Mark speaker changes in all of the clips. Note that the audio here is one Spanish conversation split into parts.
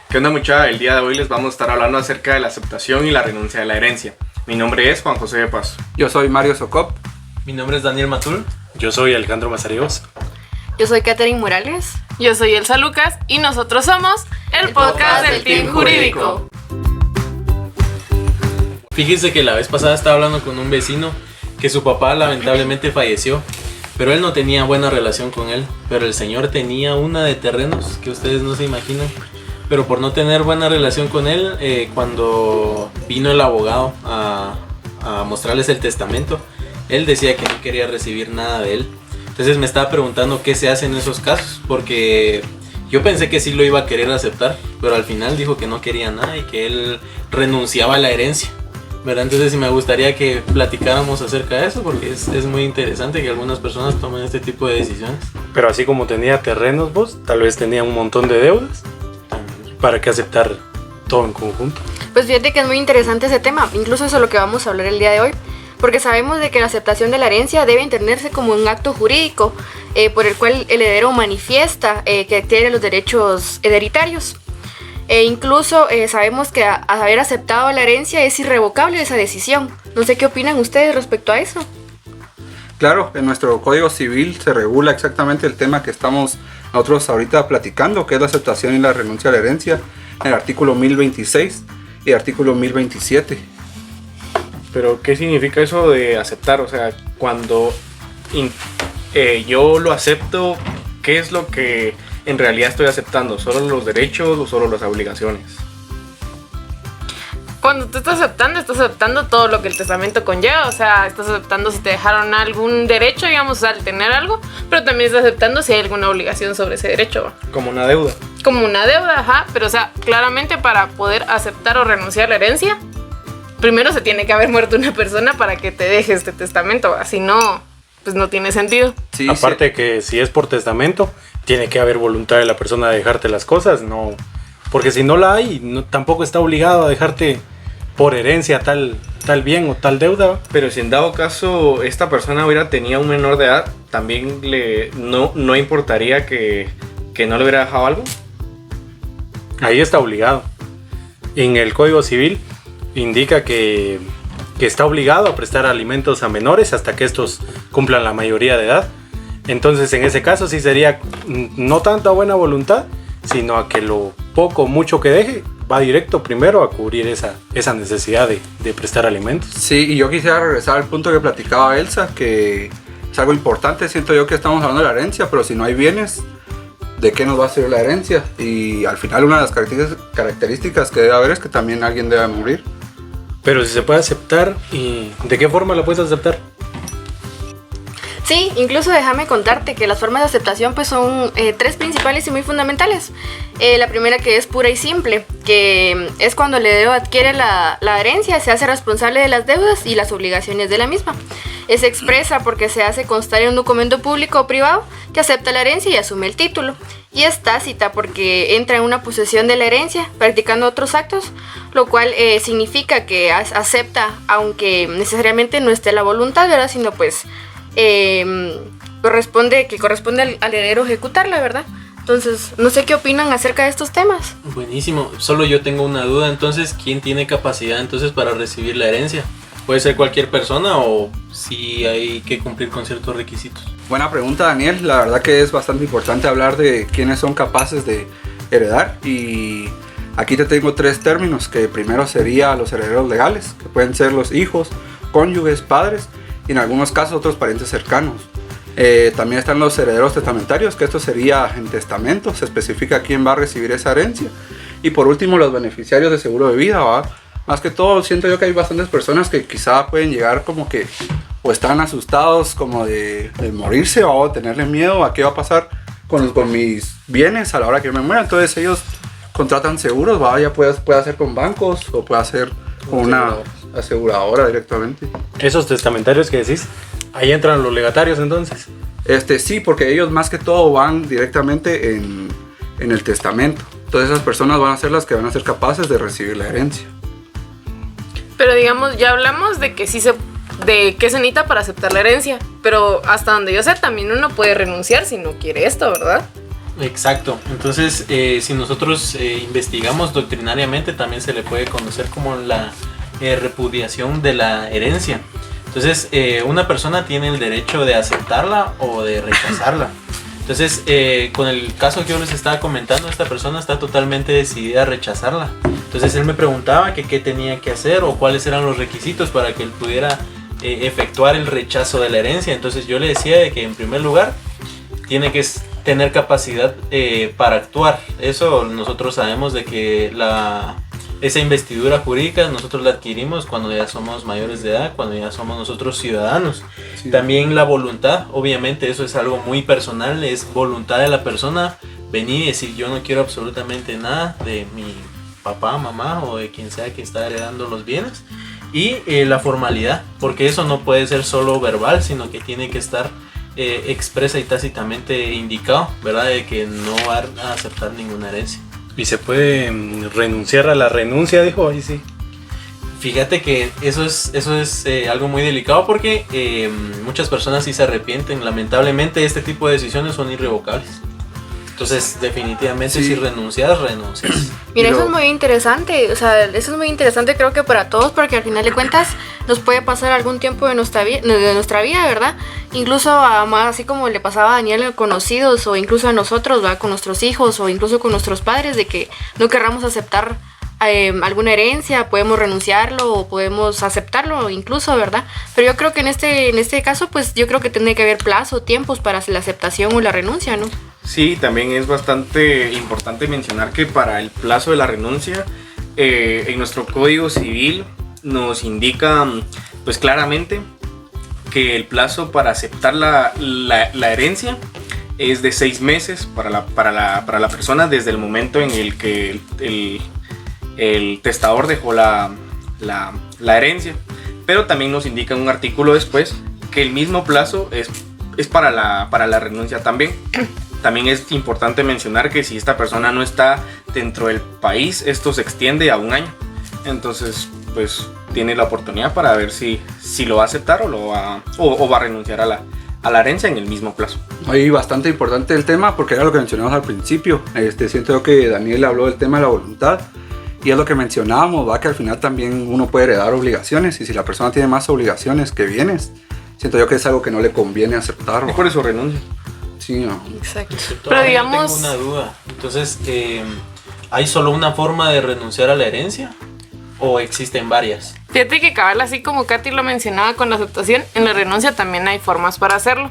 Speaker 1: ¿Qué onda, muchacha? El día de hoy les vamos a estar hablando acerca de la aceptación y la renuncia de la herencia. Mi nombre es Juan José de Paso.
Speaker 2: Yo soy Mario Socop.
Speaker 3: Mi nombre es Daniel Matul.
Speaker 4: Yo soy Alejandro Mazariegos.
Speaker 5: Yo soy Catherine Morales.
Speaker 6: Yo soy Elsa Lucas y nosotros somos el podcast del Team Jurídico.
Speaker 3: Fíjense que la vez pasada estaba hablando con un vecino que su papá lamentablemente falleció, pero él no tenía buena relación con él, pero el señor tenía una de terrenos que ustedes no se imaginan. Pero por no tener buena relación con él, cuando vino el abogado a mostrarles el testamento, él decía que no quería recibir nada de él. Entonces me estaba preguntando qué se hace en esos casos, porque yo pensé que sí lo iba a querer aceptar, pero al final dijo que no quería nada y que él renunciaba a la herencia, ¿verdad? Entonces me gustaría que platicáramos acerca de eso, porque es muy interesante que algunas personas tomen este tipo de decisiones.
Speaker 4: Pero así como tenía terrenos vos, tal vez tenía un montón de deudas. ¿Para qué aceptar todo en conjunto?
Speaker 5: Pues fíjate que es muy interesante ese tema, incluso eso es lo que vamos a hablar el día de hoy, porque sabemos de que la aceptación de la herencia debe entenderse como un acto jurídico por el cual el heredero manifiesta que tiene los derechos hereditarios. Incluso sabemos que al haber aceptado la herencia es irrevocable esa decisión. No sé qué opinan ustedes respecto a eso.
Speaker 2: Claro, en nuestro Código Civil se regula exactamente el tema que estamos nosotros ahorita platicando, que es la aceptación y la renuncia a la herencia, en el artículo 1026 y el artículo 1027.
Speaker 1: Pero, ¿qué significa eso de aceptar? O sea, cuando yo lo acepto, ¿qué es lo que en realidad estoy aceptando? ¿Solo los derechos o solo las obligaciones?
Speaker 6: Cuando tú estás aceptando todo lo que el testamento conlleva. O sea, estás aceptando si te dejaron algún derecho, digamos, al tener algo, pero también estás aceptando si hay alguna obligación sobre ese derecho.
Speaker 1: Como una deuda.
Speaker 6: Como una deuda, ajá. Pero, o sea, claramente para poder aceptar o renunciar a la herencia, primero se tiene que haber muerto una persona para que te deje este testamento. Así no, pues no tiene sentido.
Speaker 2: Sí,
Speaker 4: Aparte que si es por testamento, tiene que haber voluntad de la persona de dejarte las cosas, no, porque si no la hay, no, tampoco está obligado a dejarte por herencia tal bien o tal deuda.
Speaker 1: Pero si en dado caso esta persona hubiera tenido un menor de edad, ¿también no importaría que no le hubiera dejado algo?
Speaker 4: Ahí está obligado. En el Código Civil indica que está obligado a prestar alimentos a menores hasta que estos cumplan la mayoría de edad. Entonces en ese caso sí sería no tanto a buena voluntad, sino a que lo poco o mucho que deje va directo primero a cubrir esa necesidad de prestar alimentos.
Speaker 2: Sí, y yo quisiera regresar al punto que platicaba Elsa, que es algo importante. Siento yo que estamos hablando de la herencia, pero si no hay bienes, ¿de qué nos va a servir la herencia? Y al final una de las características que debe haber es que también alguien debe morir.
Speaker 4: Pero si se puede aceptar, ¿y de qué forma la puedes aceptar?
Speaker 5: Sí, incluso déjame contarte que las formas de aceptación pues son tres principales y muy fundamentales. La primera, que es pura y simple, que es cuando el heredero adquiere la herencia, se hace responsable de las deudas y las obligaciones de la misma. Es expresa porque se hace constar en un documento público o privado que acepta la herencia y asume el título. Y es tácita porque entra en una posesión de la herencia practicando otros actos, lo cual significa que acepta, aunque necesariamente no esté la voluntad, ¿verdad? Sino pues corresponde al heredero ejecutarla, ¿verdad? Entonces, no sé qué opinan acerca de estos temas.
Speaker 3: Buenísimo. Solo yo tengo una duda. Entonces, ¿quién tiene capacidad entonces para recibir la herencia? ¿Puede ser cualquier persona o si hay que cumplir con ciertos requisitos?
Speaker 2: Buena pregunta, Daniel. La verdad que es bastante importante hablar de quiénes son capaces de heredar, y aquí te tengo tres términos, que primero sería los herederos legales, que pueden ser los hijos, cónyuges, padres y en algunos casos otros parientes cercanos. También están los herederos testamentarios, que esto sería en testamento, se especifica quién va a recibir esa herencia. Y por último, los beneficiarios de seguro de vida, ¿va? Más que todo, siento yo que hay bastantes personas que quizá pueden llegar como que o están asustados como de morirse, o tenerle miedo a qué va a pasar con mis bienes a la hora que yo me muera. Entonces ellos contratan seguros, ¿va? Ya puede hacer con bancos o puede hacer con una aseguradora directamente.
Speaker 4: Esos testamentarios que decís, ahí entran los legatarios entonces.
Speaker 2: Sí, porque ellos más que todo van directamente en el testamento. Entonces esas personas van a ser las que van a ser capaces de recibir la herencia.
Speaker 6: Pero digamos, ya hablamos de que de qué se necesita para aceptar la herencia, pero hasta donde yo sé también uno puede renunciar si no quiere esto, ¿verdad?
Speaker 3: Exacto. Entonces, si nosotros investigamos doctrinariamente, también se le puede conocer como la repudiación de la herencia. Entonces, una persona tiene el derecho de aceptarla o de rechazarla. Entonces, con el caso que yo les estaba comentando, esta persona está totalmente decidida a rechazarla. Entonces, él me preguntaba que qué tenía que hacer o cuáles eran los requisitos para que él pudiera efectuar el rechazo de la herencia. Entonces, yo le decía de que en primer lugar tiene que tener capacidad para actuar. Eso nosotros sabemos de que esa investidura jurídica nosotros la adquirimos cuando ya somos mayores de edad, cuando ya somos nosotros ciudadanos. Sí. También la voluntad, obviamente eso es algo muy personal, es voluntad de la persona venir y decir yo no quiero absolutamente nada de mi papá, mamá o de quien sea que está heredando los bienes. Y la formalidad, porque eso no puede ser solo verbal, sino que tiene que estar expresa y tácitamente indicado, ¿verdad? De que no va a aceptar ninguna herencia.
Speaker 4: ¿Y se puede renunciar a la renuncia? Dijo, ahí sí.
Speaker 3: Fíjate que eso es algo muy delicado porque muchas personas sí se arrepienten. Lamentablemente este tipo de decisiones son irrevocables. Entonces definitivamente si renuncias.
Speaker 5: Mira, eso es muy interesante, o sea, eso es muy interesante creo que para todos porque al final de cuentas nos puede pasar algún tiempo de nuestra vida, ¿verdad? Incluso así como le pasaba a Daniel a conocidos o incluso a nosotros, ¿verdad? Con nuestros hijos o incluso con nuestros padres de que no querramos aceptar alguna herencia, podemos renunciarlo o podemos aceptarlo incluso, ¿verdad? Pero yo creo que en este caso pues yo creo que tiene que haber plazo, tiempos para la aceptación o la renuncia, ¿no?
Speaker 1: Sí, también es bastante importante mencionar que para el plazo de la renuncia en nuestro Código Civil nos indica pues claramente que el plazo para aceptar la herencia es de 6 meses para la persona desde el momento en el que el testador dejó la herencia. Pero también nos indica un artículo después que el mismo plazo es para la renuncia también. También es importante mencionar que si esta persona no está dentro del país, esto se extiende a 1 año. Entonces, pues tiene la oportunidad para ver si lo va a aceptar o va a renunciar a la herencia en el mismo plazo.
Speaker 2: Ahí bastante importante el tema porque era lo que mencionamos al principio. Siento yo que Daniel habló del tema de la voluntad y es lo que mencionábamos, va que al final también uno puede heredar obligaciones y si la persona tiene más obligaciones que bienes, siento yo que es algo que no le conviene aceptar.
Speaker 1: Y por eso renuncia.
Speaker 2: Sí, no.
Speaker 5: Exacto.
Speaker 6: Pero digamos...
Speaker 3: Tengo una duda. Entonces, ¿hay solo una forma de renunciar a la herencia? ¿O existen varias?
Speaker 6: Fíjate que cabal, así como Katy lo mencionaba con la aceptación, en la renuncia también hay formas para hacerlo.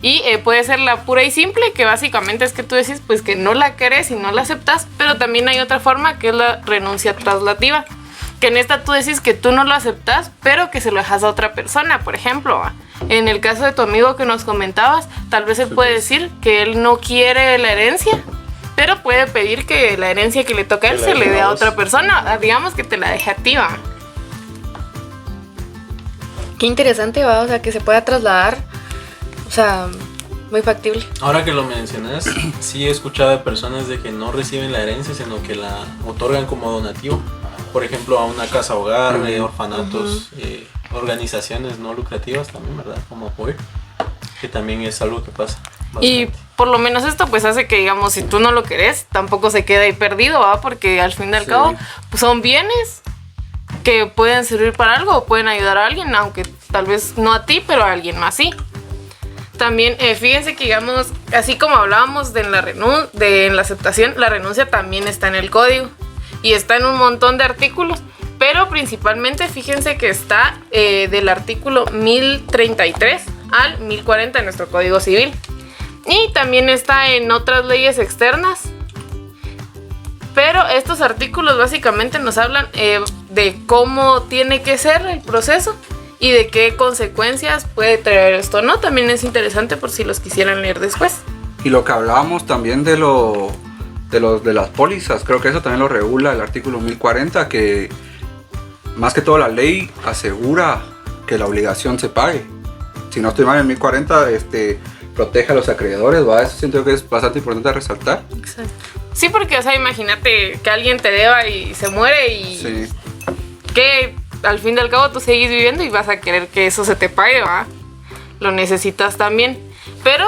Speaker 6: Y puede ser la pura y simple, que básicamente es que tú decís pues que no la querés y no la aceptas, pero también hay otra forma que es la renuncia traslativa, que en esta tú decís que tú no lo aceptas, pero que se lo dejas a otra persona, por ejemplo. En el caso de tu amigo que nos comentabas, tal vez él puede decir que él no quiere la herencia, pero puede pedir que la herencia que le toca a él se le dé a otra persona, digamos que te la deje a ti, ¿va?
Speaker 5: Qué interesante, ¿va? O sea, que se pueda trasladar, o sea, muy factible.
Speaker 3: Ahora que lo mencionas, sí he escuchado de personas de que no reciben la herencia, sino que la otorgan como donativo. Por ejemplo, a una casa hogar, orfanatos, organizaciones no lucrativas también, ¿verdad? Como apoyo, que también es algo que pasa bastante.
Speaker 6: Y por lo menos esto pues hace que, digamos, si tú no lo querés, tampoco se quede ahí perdido, ¿va? Porque al fin y al cabo pues son bienes que pueden servir para algo o pueden ayudar a alguien, aunque tal vez no a ti, pero a alguien más sí. También fíjense que, digamos, así como hablábamos de en la aceptación, la renuncia también está en el código y está en un montón de artículos, pero principalmente fíjense que está del artículo 1033 al 1040 de nuestro Código Civil y también está en otras leyes externas. Pero estos artículos básicamente nos hablan de cómo tiene que ser el proceso y de qué consecuencias puede traer esto, ¿no? También es interesante por si los quisieran leer después.
Speaker 2: Y lo que hablábamos también de las pólizas, creo que eso también lo regula el artículo 1040, que más que todo la ley asegura que la obligación se pague. Si no estoy mal, en 1040 protege a los acreedores, ¿va? Eso siento que es bastante importante resaltar.
Speaker 6: Exacto. Sí, porque, o sea, imagínate que alguien te deba y se muere y que al fin y al cabo tú seguís viviendo y vas a querer que eso se te pague, ¿va? Lo necesitas también. Pero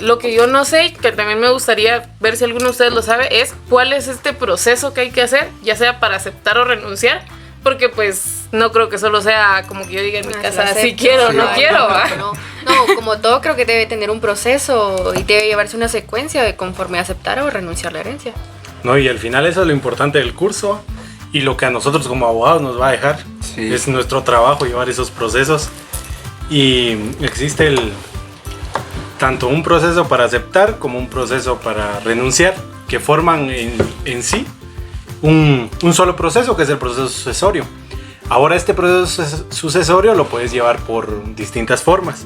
Speaker 6: lo que yo no sé, que también me gustaría ver si alguno de ustedes lo sabe, es cuál es este proceso que hay que hacer, ya sea para aceptar o renunciar, porque pues no creo que solo sea como que yo diga en mi casa, si quiero o no quiero.
Speaker 5: No, como todo creo que debe tener un proceso y debe llevarse una secuencia de conforme aceptar o renunciar a la herencia.
Speaker 4: No, y al final eso es lo importante del curso y lo que a nosotros como abogados nos va a dejar.
Speaker 2: Sí.
Speaker 4: Es nuestro trabajo llevar esos procesos y existe tanto un proceso para aceptar como un proceso para renunciar que forman en sí un solo proceso, que es el proceso sucesorio. Ahora este proceso sucesorio lo puedes llevar por distintas formas.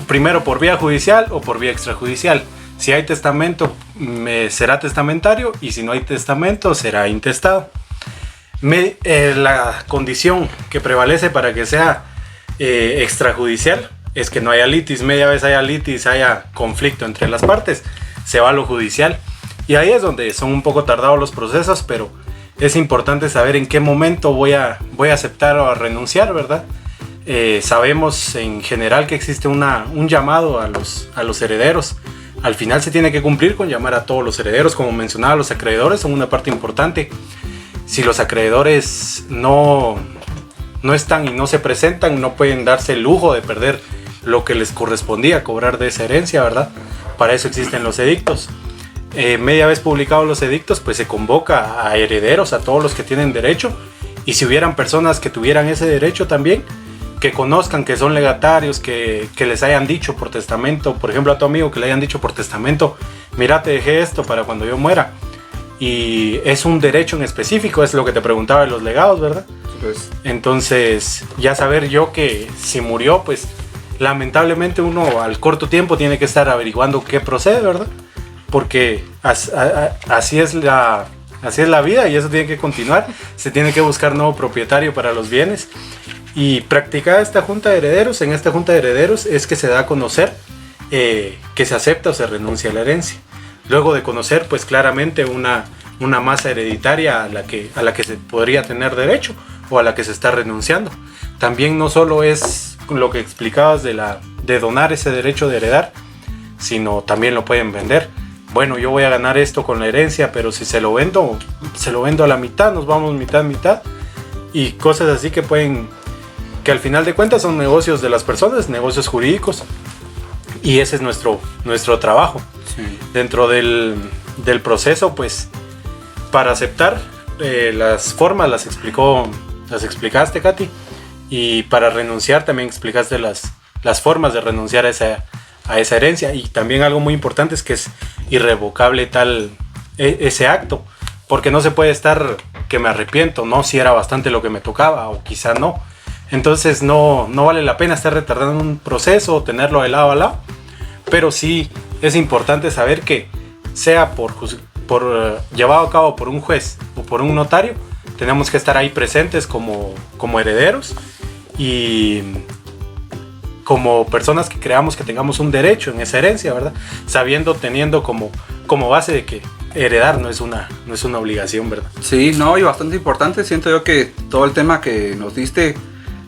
Speaker 4: Primero por vía judicial o por vía extrajudicial. Si hay testamento, será testamentario, y si no hay testamento, será intestado. La condición que prevalece para que sea extrajudicial es que no haya litis. Media vez haya litis, haya conflicto entre las partes, se va a lo judicial. Y ahí es donde son un poco tardados los procesos, pero es importante saber en qué momento voy a aceptar o a renunciar, ¿verdad? Sabemos en general que existe un llamado a los herederos. Al final se tiene que cumplir con llamar a todos los herederos. Como mencionaba, los acreedores son una parte importante. Si los acreedores no están y no se presentan, no pueden darse el lujo de perder lo que les correspondía cobrar de esa herencia, ¿verdad? Para eso existen los edictos. Media vez publicados los edictos, pues se convoca a herederos, a todos los que tienen derecho, y si hubieran personas que tuvieran ese derecho también, que conozcan que son legatarios, que les hayan dicho por testamento, por ejemplo a tu amigo que le hayan dicho por testamento, mira, te dejé esto para cuando yo muera, y es un derecho en específico, es lo que te preguntaba de los legados, ¿verdad?
Speaker 2: Pues,
Speaker 4: entonces ya saber yo que si murió, pues lamentablemente uno al corto tiempo tiene que estar averiguando qué procede, ¿verdad? Porque así es la vida y eso tiene que continuar. Se tiene que buscar nuevo propietario para los bienes. Y practicada esta junta de herederos, en esta junta de herederos es que se da a conocer que se acepta o se renuncia a la herencia. Luego de conocer pues claramente una masa hereditaria a la que se podría tener derecho o a la que se está renunciando. También no solo es lo que explicabas de donar ese derecho de heredar, sino también lo pueden vender. Bueno, yo voy a ganar esto con la herencia, pero si se lo vendo a la mitad, nos vamos mitad, y cosas así que al final de cuentas son negocios de las personas, negocios jurídicos, y ese es nuestro trabajo.
Speaker 2: sí.
Speaker 4: Dentro del proceso, pues, para aceptar las formas las explicaste, Katy, y para renunciar también explicaste las formas de renunciar a esa herencia, y también algo muy importante es que es irrevocable ese acto, porque no se puede estar que me arrepiento, no, si era bastante lo que me tocaba o quizá no, entonces no vale la pena estar retardando un proceso o tenerlo de lado a lado, pero sí es importante saber que sea por llevado a cabo por un juez o por un notario, tenemos que estar ahí presentes como herederos y como personas que creamos que tengamos un derecho en esa herencia, ¿verdad? Teniendo como base de que heredar no es una obligación, ¿verdad?
Speaker 2: Sí, no, y bastante importante. Siento yo que todo el tema que nos diste,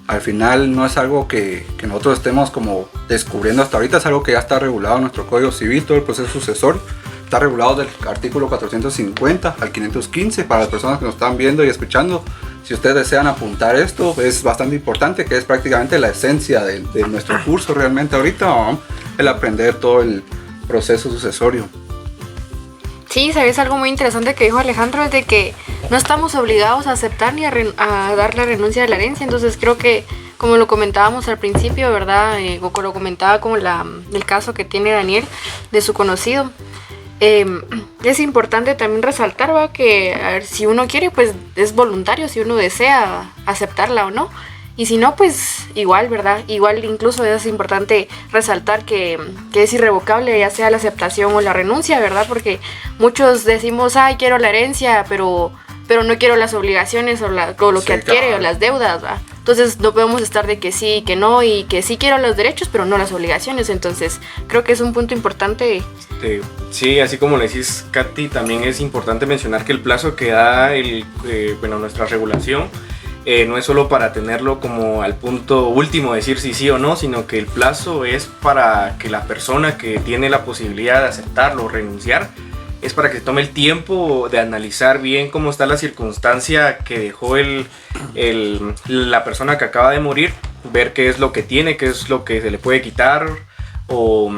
Speaker 2: al final no es algo que nosotros estemos como descubriendo hasta ahorita, es algo que ya está regulado en nuestro Código Civil, todo el proceso sucesorio. Está regulado del artículo 450 al 515 para las personas que nos están viendo y escuchando. Si ustedes desean apuntar esto, es bastante importante, que es prácticamente la esencia de nuestro curso realmente ahorita, ¿no? El aprender todo el proceso sucesorio.
Speaker 5: Sí, sabes, algo muy interesante que dijo Alejandro es de que no estamos obligados a aceptar ni a dar la renuncia de la herencia. Entonces creo que, como lo comentábamos al principio, ¿verdad? O lo comentaba como el caso que tiene Daniel de su conocido. Es importante también resaltar, ¿va? Que a ver, si uno quiere, pues es voluntario, si uno desea aceptarla o no. Y si no, pues igual, ¿verdad? Igual incluso es importante resaltar que es irrevocable, ya sea la aceptación o la renuncia, ¿verdad? Porque muchos decimos, ay, quiero la herencia, pero no quiero las obligaciones o lo que adquiere o las deudas, ¿va? Entonces no podemos estar de que sí, que no, y que sí quiero los derechos, pero no las obligaciones. Entonces creo que es un punto importante.
Speaker 1: Sí, así como le decís, Katy, también es importante mencionar que el plazo que da nuestra regulación no es solo para tenerlo como al punto último, decir si sí o no, sino que el plazo es para que la persona que tiene la posibilidad de aceptarlo o renunciar, es para que tome el tiempo de analizar bien cómo está la circunstancia que dejó la persona que acaba de morir, ver qué es lo que tiene, qué es lo que se le puede quitar o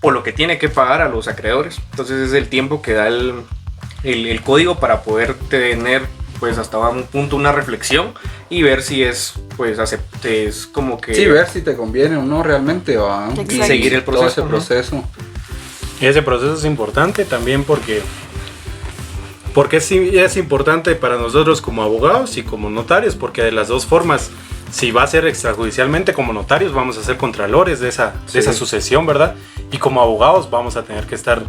Speaker 1: lo que tiene que pagar a los acreedores. Entonces es el tiempo que da el código para poder tener pues hasta un punto una reflexión y ver si es pues es como que
Speaker 2: sí, ver si te conviene o no realmente, ¿va?
Speaker 1: Y seguir el proceso,
Speaker 2: todo ese proceso.
Speaker 4: Y ese proceso es importante también porque es importante para nosotros como abogados y como notarios, porque de las dos formas, si va a ser extrajudicialmente como notarios, vamos a ser contralores de esa sucesión, ¿verdad? Y como abogados vamos a tener que estar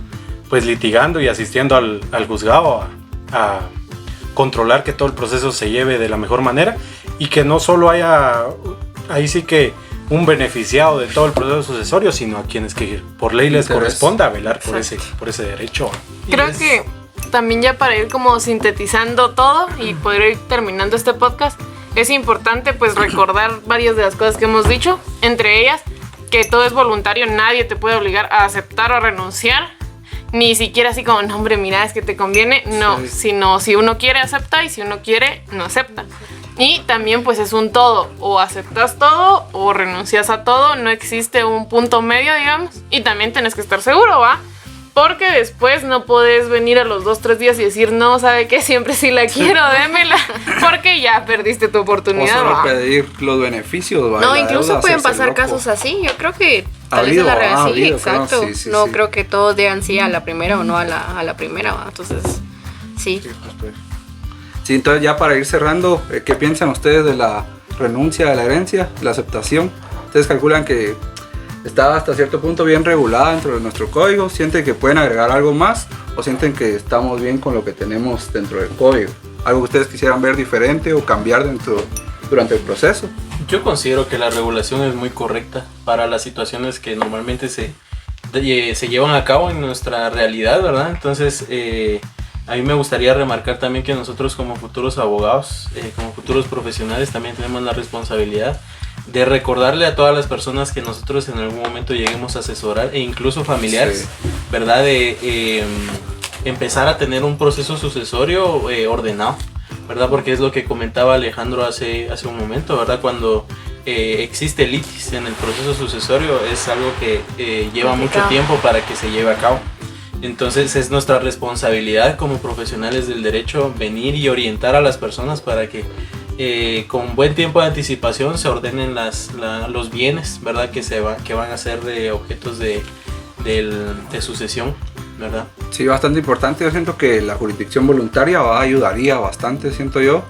Speaker 4: pues litigando y asistiendo al juzgado a controlar que todo el proceso se lleve de la mejor manera y que no solo haya ahí sí que un beneficiado de todo el proceso sucesorio, sino a quienes que por ley les corresponda velar por ese derecho.
Speaker 6: Creo que también ya para ir como sintetizando todo y poder ir terminando este podcast, es importante pues recordar varias de las cosas que hemos dicho, entre ellas que todo es voluntario, nadie te puede obligar a aceptar o renunciar, ni siquiera así como, no hombre, mira, es que te conviene, no, sino si uno quiere acepta y si uno quiere no acepta. Y también pues es un todo, o aceptas todo o renuncias a todo, no existe un punto medio, digamos, y también tenés que estar seguro, ¿va? Porque después no podés venir a los 2-3 días y decir, no, ¿sabe qué? Siempre sí la quiero, démela, porque ya perdiste tu oportunidad.
Speaker 2: O solo
Speaker 6: ¿va?
Speaker 2: pedir los beneficios, ¿va?
Speaker 5: No, incluso pueden pasar casos así. Yo creo que tal vez en la realidad sí, exacto. No creo que todos digan sí a la primera o no a la primera, ¿va? Entonces, sí.
Speaker 2: Sí, entonces ya para ir cerrando, ¿qué piensan ustedes de la renuncia, de la herencia, la aceptación? ¿Ustedes calculan que está hasta cierto punto bien regulada dentro de nuestro código? ¿Sienten que pueden agregar algo más o sienten que estamos bien con lo que tenemos dentro del código? ¿Algo que ustedes quisieran ver diferente o cambiar durante el proceso?
Speaker 3: Yo considero que la regulación es muy correcta para las situaciones que normalmente se llevan a cabo en nuestra realidad, ¿verdad? Entonces, a mí me gustaría remarcar también que nosotros como futuros abogados, como futuros profesionales, también tenemos la responsabilidad de recordarle a todas las personas que nosotros en algún momento lleguemos a asesorar e incluso familiares, ¿verdad? De empezar a tener un proceso sucesorio ordenado, ¿verdad? Porque es lo que comentaba Alejandro hace un momento, ¿verdad? Cuando existe litis en el proceso sucesorio es algo que lleva mucho tiempo para que se lleve a cabo. Entonces es nuestra responsabilidad como profesionales del derecho venir y orientar a las personas para que con buen tiempo de anticipación se ordenen los bienes, ¿verdad? Que van a ser objetos de sucesión, ¿verdad?
Speaker 2: Sí, bastante importante. Yo siento que la jurisdicción voluntaria ayudaría bastante, siento yo.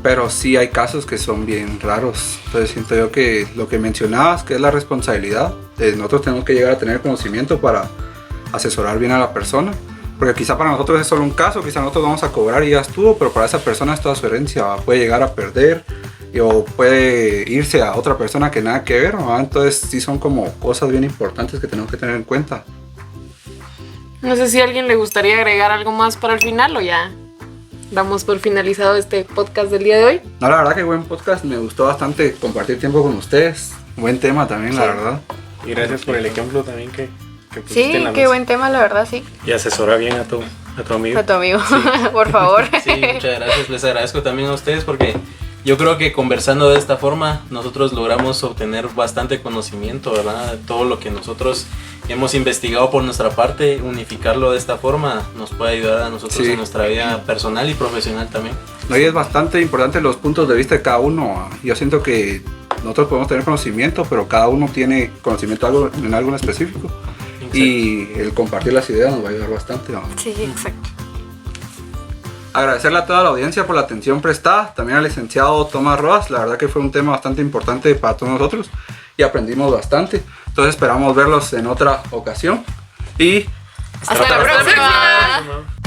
Speaker 2: Pero sí hay casos que son bien raros. Entonces siento yo que lo que mencionabas, que es la responsabilidad, nosotros tenemos que llegar a tener conocimiento para asesorar bien a la persona, porque quizá para nosotros es solo un caso, quizá nosotros vamos a cobrar y ya estuvo, pero para esa persona es toda su herencia, puede llegar a perder o puede irse a otra persona que nada que ver, ¿no? Entonces sí son como cosas bien importantes que tenemos que tener en cuenta.
Speaker 6: No sé si a alguien le gustaría agregar algo más para el final o ya damos por finalizado este podcast del día de hoy.
Speaker 2: No, la verdad que buen podcast, me gustó bastante compartir tiempo con ustedes, buen tema también, la verdad.
Speaker 1: Y gracias por el ejemplo también que
Speaker 5: sí, qué mesa. Buen tema, la verdad, sí.
Speaker 4: Y asesora bien a tu amigo.
Speaker 5: A tu amigo, sí. Por favor.
Speaker 3: Sí, muchas gracias. Les agradezco también a ustedes porque yo creo que conversando de esta forma nosotros logramos obtener bastante conocimiento, ¿verdad? Todo lo que nosotros hemos investigado por nuestra parte, unificarlo de esta forma nos puede ayudar a nosotros en nuestra vida personal y profesional también.
Speaker 2: No, y es bastante importante los puntos de vista de cada uno. Yo siento que nosotros podemos tener conocimiento, pero cada uno tiene conocimiento en algo en específico. Exacto. Y el compartir las ideas nos va a ayudar bastante, ¿no?
Speaker 5: Sí, exacto.
Speaker 2: Agradecerle a toda la audiencia por la atención prestada, también al licenciado Tomás Roas, la verdad que fue un tema bastante importante para todos nosotros y aprendimos bastante, entonces esperamos verlos en otra ocasión y
Speaker 5: hasta la próxima.